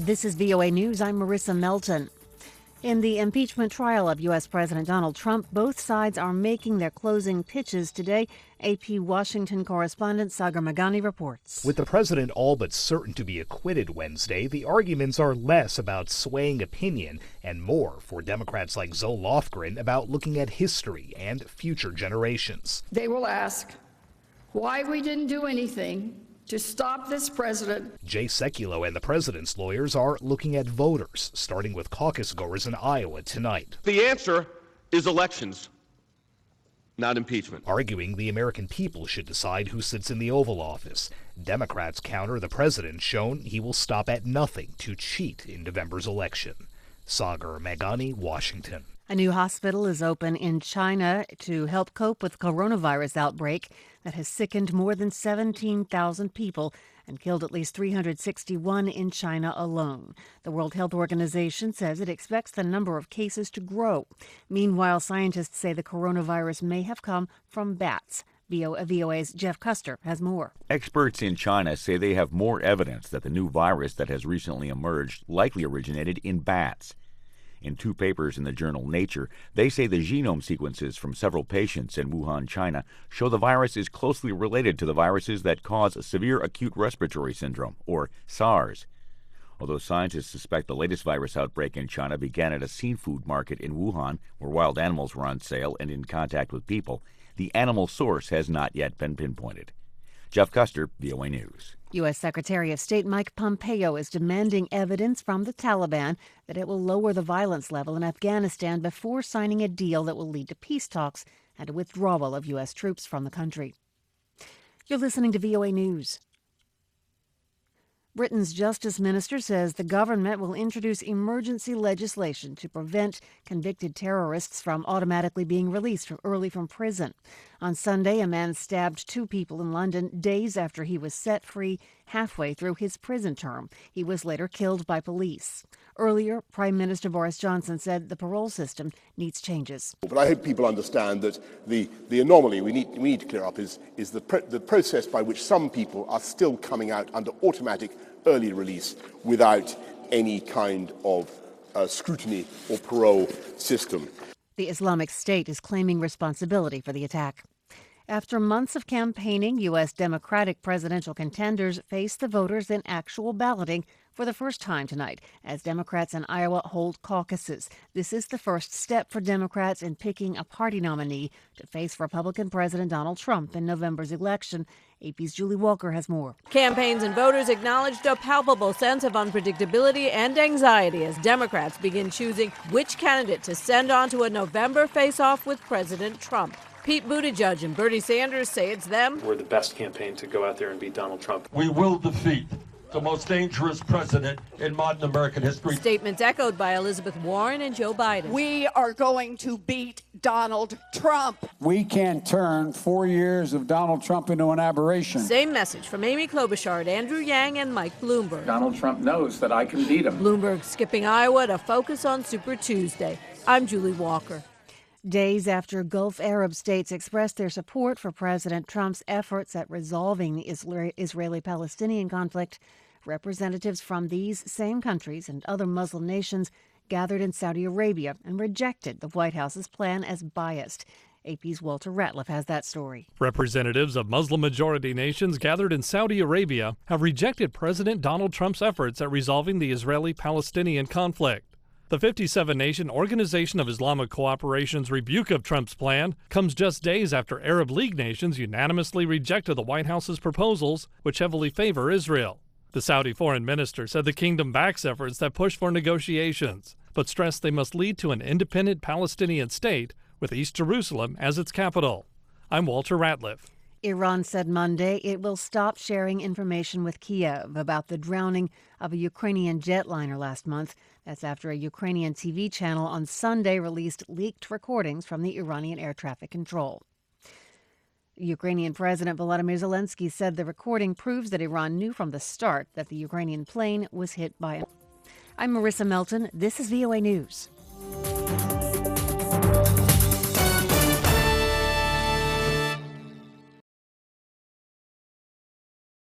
This is VOA News. I'm Marissa Melton. In the impeachment trial of U.S. President Donald Trump, both sides are making their closing pitches today. AP Washington correspondent Sagar Meghani reports. With the president all but certain to be acquitted Wednesday, the arguments are less about swaying opinion and more for Democrats like Zoe Lofgren about looking at history and future generations. They will ask why we didn't do anything to stop this president. Jay Sekulow and the president's lawyers are looking at voters, starting with caucus goers in Iowa tonight. The answer is elections, not impeachment. Arguing the American people should decide who sits in the Oval Office. Democrats counter the president's shown he will stop at nothing to cheat in November's election. Sagar Meghani, Washington. A new hospital is open in China to help cope with coronavirus outbreak that has sickened more than 17,000 people and killed at least 361 in China alone. The World Health Organization says it expects the number of cases to grow. Meanwhile, scientists say the coronavirus may have come from bats. VOA's Jeff Custer has more. Experts in China say they have more evidence that the new virus that has recently emerged likely originated in bats. In two papers in the journal Nature, they say the genome sequences from several patients in Wuhan, China, show the virus is closely related to the viruses that cause severe acute respiratory syndrome, or SARS. Although scientists suspect the latest virus outbreak in China began at a seafood market in Wuhan, where wild animals were on sale and in contact with people, the animal source has not yet been pinpointed. Jeff Custer, VOA News. U.S. Secretary of State Mike Pompeo is demanding evidence from the Taliban that it will lower the violence level in Afghanistan before signing a deal that will lead to peace talks and a withdrawal of U.S. troops from the country. You're listening to VOA News. Britain's Justice Minister says the government will introduce emergency legislation to prevent convicted terrorists from automatically being released early from prison. On Sunday, a man stabbed two people in London days after he was set free halfway through his prison term. He was later killed by police. Earlier, Prime Minister Boris Johnson said the parole system needs changes. But I hope people understand that the anomaly we need to clear up is the process by which some people are still coming out under automatic early release without any kind of scrutiny or parole system. The Islamic State is claiming responsibility for the attack. After months of campaigning, U.S. Democratic presidential contenders face the voters in actual balloting for the first time tonight as Democrats in Iowa hold caucuses. This is the first step for Democrats in picking a party nominee to face Republican President Donald Trump in November's election. AP's Julie Walker has more. Campaigns and voters acknowledged a palpable sense of unpredictability and anxiety as Democrats begin choosing which candidate to send on to a November face-off with President Trump. Pete Buttigieg and Bernie Sanders say it's them. We're the best campaign to go out there and beat Donald Trump. We will defeat the most dangerous president in modern American history. Statements echoed by Elizabeth Warren and Joe Biden. We are going to beat Donald Trump. We can't turn 4 years of Donald Trump into an aberration. Same message from Amy Klobuchar, Andrew Yang, and Mike Bloomberg. Donald Trump knows that I can beat him. Bloomberg skipping Iowa to focus on Super Tuesday. I'm Julie Walker. Days after Gulf Arab states expressed their support for President Trump's efforts at resolving the Israeli-Palestinian conflict, representatives from these same countries and other Muslim nations gathered in Saudi Arabia and rejected the White House's plan as biased. AP's Walter Ratliff has that story. Representatives of Muslim-majority nations gathered in Saudi Arabia have rejected President Donald Trump's efforts at resolving the Israeli-Palestinian conflict. The 57-nation Organization of Islamic Cooperation's rebuke of Trump's plan comes just days after Arab League nations unanimously rejected the White House's proposals, which heavily favor Israel. The Saudi foreign minister said the kingdom backs efforts that push for negotiations, but stressed they must lead to an independent Palestinian state with East Jerusalem as its capital. I'm Walter Ratliff. Iran said Monday it will stop sharing information with Kiev about the drowning of a Ukrainian jetliner last month. That's after a Ukrainian TV channel on Sunday released leaked recordings from the Iranian air traffic control. Ukrainian President Volodymyr Zelensky said the recording proves that Iran knew from the start that the Ukrainian plane was hit by. I'm Marissa Melton. This is VOA News.